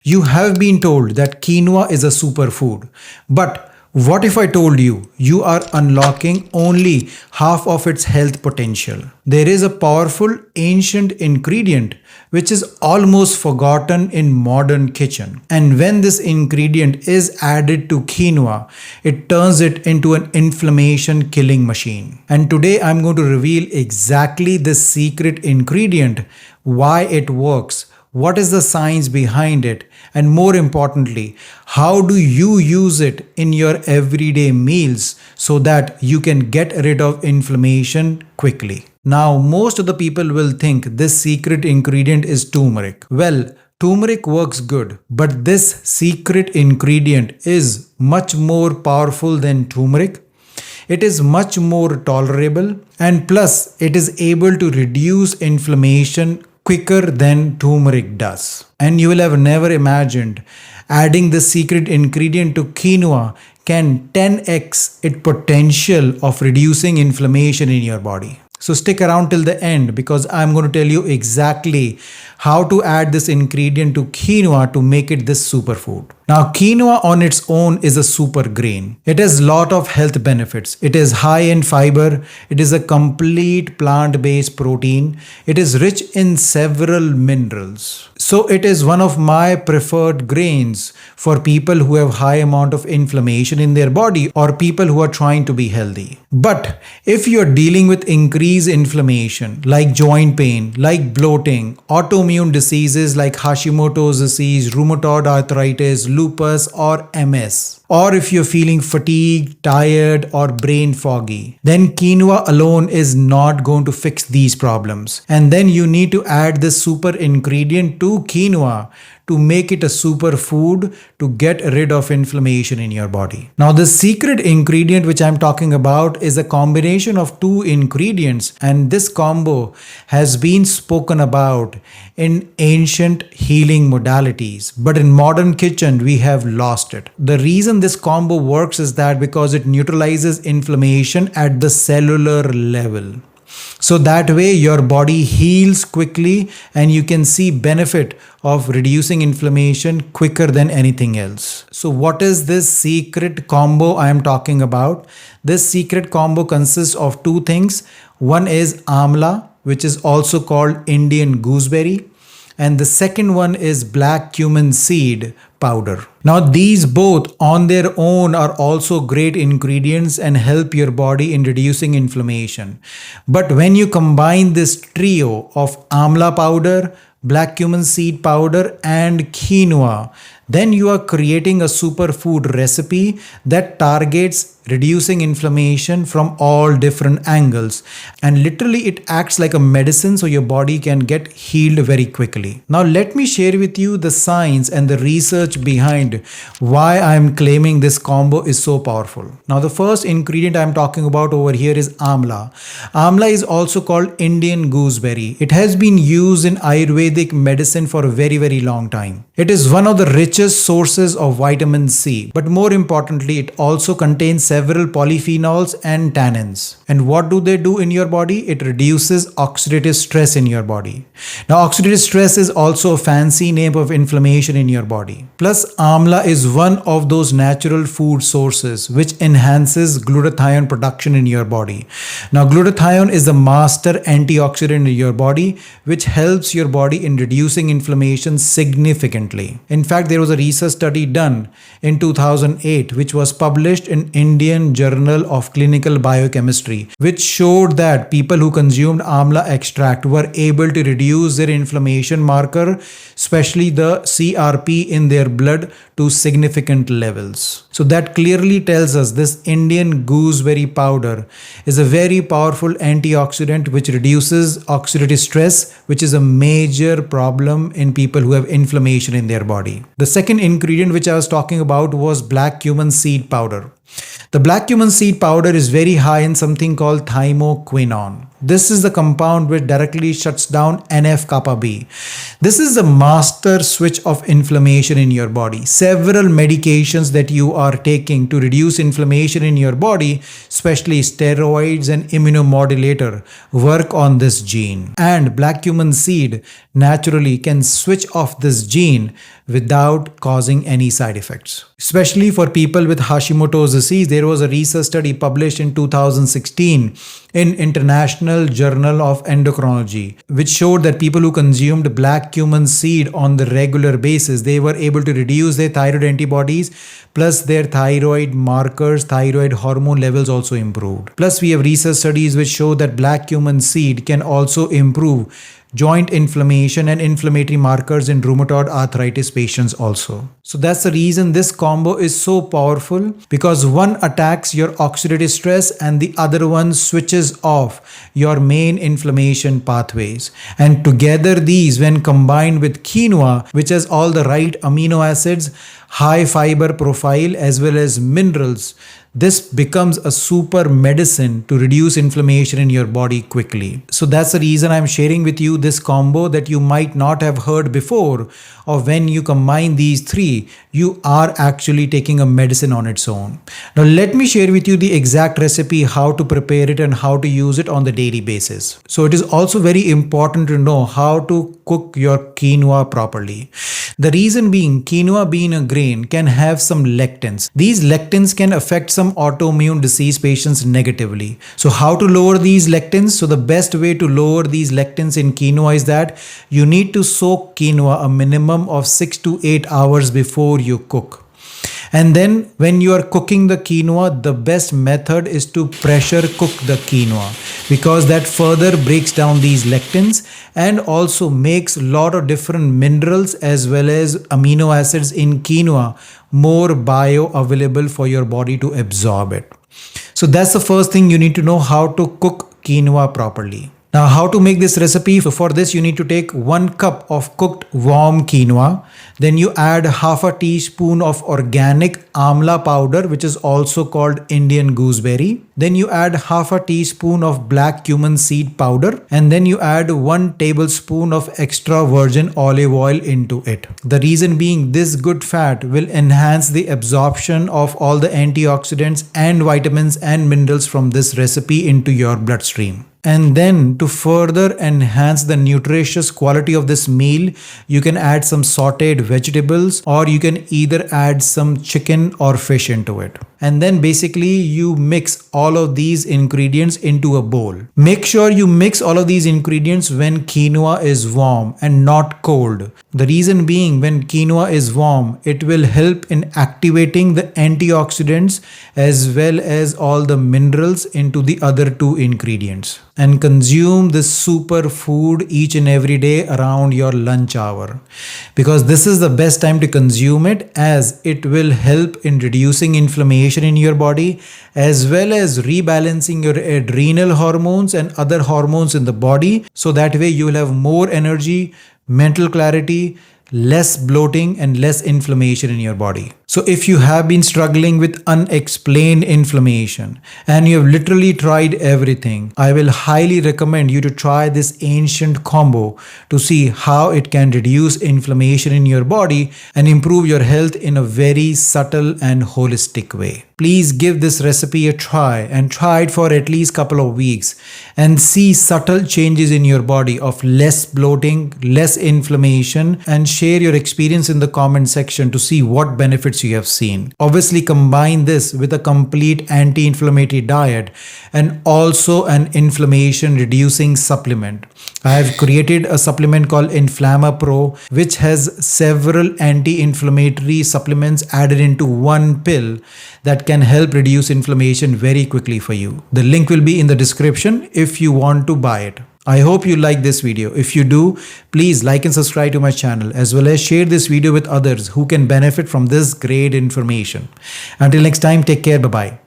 You have been told that quinoa is a superfood, but what if I told you are unlocking only half of its health potential? There is a powerful ancient ingredient which is almost forgotten in modern kitchen. And when this ingredient is added to quinoa, it turns it into an inflammation killing machine. And today I'm going to reveal exactly this secret ingredient, why it works, what is the science behind it, and more importantly, how do you use it in your everyday meals so that you can get rid of inflammation quickly. Now, most of the people will think this secret ingredient is turmeric. Well, turmeric works good, but this secret ingredient is much more powerful than turmeric. It is much more tolerable, and plus it is able to reduce inflammation quicker than turmeric does. And you will have never imagined adding the secret ingredient to quinoa can 10x its potential of reducing inflammation in your body. So stick around till the end because I'm going to tell you exactly how to add this ingredient to quinoa to make it this superfood. Now, quinoa on its own is a super grain. It has lot of health benefits. It is high in fiber. It is a complete plant-based protein. It is rich in several minerals. So it is one of my preferred grains for people who have high amount of inflammation in their body or people who are trying to be healthy. But if you're dealing with increased inflammation like joint pain, like bloating, autoimmune diseases like Hashimoto's disease, rheumatoid arthritis, lupus or MS, or if you're feeling fatigued, tired or brain foggy, then quinoa alone is not going to fix these problems. And then you need to add this super ingredient to quinoa to make it a superfood to get rid of inflammation in your body. Now, the secret ingredient which I'm talking about is a combination of two ingredients, and this combo has been spoken about in ancient healing modalities, but in modern kitchen we have lost it. The reason this combo works is that because it neutralizes inflammation at the cellular level. So that way your body heals quickly and you can see benefit of reducing inflammation quicker than anything else. So what is this secret combo I am talking about? This secret combo consists of two things. One is Amla, which is also called Indian gooseberry, and the second one is Black Cumin Seed Powder. Now, these both on their own are also great ingredients and help your body in reducing inflammation. But when you combine this trio of Amla powder, Black Cumin Seed Powder and quinoa, then you are creating a superfood recipe that targets reducing inflammation from all different angles, and literally it acts like a medicine so your body can get healed very quickly. Now let me share with you the science and the research behind why I am claiming this combo is so powerful. Now the first ingredient I am talking about over here is Amla. Amla is also called Indian gooseberry. It has been used in Ayurvedic medicine for a very long time. It is one of the richest sources of vitamin C, but more importantly it also contains several polyphenols and tannins. And what do they do in your body? It reduces oxidative stress in your body. Now, oxidative stress is also a fancy name of inflammation in your body. Plus, Amla is one of those natural food sources which enhances glutathione production in your body. Now, glutathione is the master antioxidant in your body which helps your body in reducing inflammation significantly. In fact, there was a research study done in 2008 which was published in Indian Journal of Clinical Biochemistry, which showed that people who consumed Amla extract were able to reduce their inflammation marker, especially the CRP in their blood, to significant levels. So that clearly tells us this Indian gooseberry powder is a very powerful antioxidant which reduces oxidative stress, which is a major problem in people who have inflammation in their body. The second ingredient which I was talking about was Black Cumin Seed Powder. The Black Cumin Seed Powder is very high in something called thymoquinone. This is the compound which directly shuts down NF-kappa B. This is the master switch of inflammation in your body. Several medications that you are taking to reduce inflammation in your body, especially steroids and immunomodulator, work on this gene. And black cumin seed naturally can switch off this gene without causing any side effects. Especially for people with Hashimoto's disease, there was a research study published in 2016 in International Journal of Endocrinology, which showed that people who consumed black cumin seed on the regular basis, they were able to reduce their thyroid antibodies, plus their thyroid markers, thyroid hormone levels also improved. Plus we have research studies which show that black cumin seed can also improve joint inflammation and inflammatory markers in rheumatoid arthritis patients also. So that's the reason this combo is so powerful, because one attacks your oxidative stress and the other one switches off your main inflammation pathways. And together these, when combined with quinoa, which has all the right amino acids, high fiber profile as well as minerals, this becomes a super medicine to reduce inflammation in your body quickly. So that's the reason I'm sharing with you this combo that you might not have heard before. Or when you combine these three, you are actually taking a medicine on its own. Now let me share with you the exact recipe, how to prepare it and how to use it on the daily basis. So it is also very important to know how to cook your quinoa properly. The reason being, quinoa being a grain can have some lectins. These lectins can affect some autoimmune disease patients negatively. So how to lower these lectins? So the best way to lower these lectins in quinoa is that you need to soak quinoa a minimum of 6 to 8 hours before you cook. And then when you are cooking the quinoa, the best method is to pressure cook the quinoa, because that further breaks down these lectins and also makes a lot of different minerals as well as amino acids in quinoa more bioavailable for your body to absorb it. So that's the first thing you need to know, how to cook quinoa properly. Now how to make this recipe? So for this you need to take 1 cup of cooked warm quinoa. Then you add half a teaspoon of organic amla powder, which is also called Indian gooseberry. Then you add half a teaspoon of black cumin seed powder. And then you add 1 tablespoon of extra virgin olive oil into it. The reason being, this good fat will enhance the absorption of all the antioxidants and vitamins and minerals from this recipe into your bloodstream. And then to further enhance the nutritious quality of this meal, you can add some sauteed vegetables, or you can either add some chicken or fish into it. And then basically you mix all of these ingredients into a bowl. Make sure you mix all of these ingredients when quinoa is warm and not cold. The reason being, when quinoa is warm, it will help in activating the antioxidants as well as all the minerals into the other 2 ingredients. And consume this super food each and every day around your lunch hour, because this is the best time to consume it, as it will help in reducing inflammation in your body as well as rebalancing your adrenal hormones and other hormones in the body, so that way you will have more energy, mental clarity, less bloating and less inflammation in your body. So if you have been struggling with unexplained inflammation and you have literally tried everything, I will highly recommend you to try this ancient combo to see how it can reduce inflammation in your body and improve your health in a very subtle and holistic way. Please give this recipe a try and try it for at least a couple of weeks and see subtle changes in your body of less bloating, less inflammation, and share your experience in the comment section to see what benefits you have seen. Obviously, combine this with a complete anti-inflammatory diet and also an inflammation reducing supplement. I have created a supplement called Inflammtory, which has several anti-inflammatory supplements added into one pill that can help reduce inflammation very quickly for you. The link will be in the description if you want to buy it. I hope you like this video. If you do, please like and subscribe to my channel, as well as share this video with others who can benefit from this great information. Until next time, take care. Bye-bye.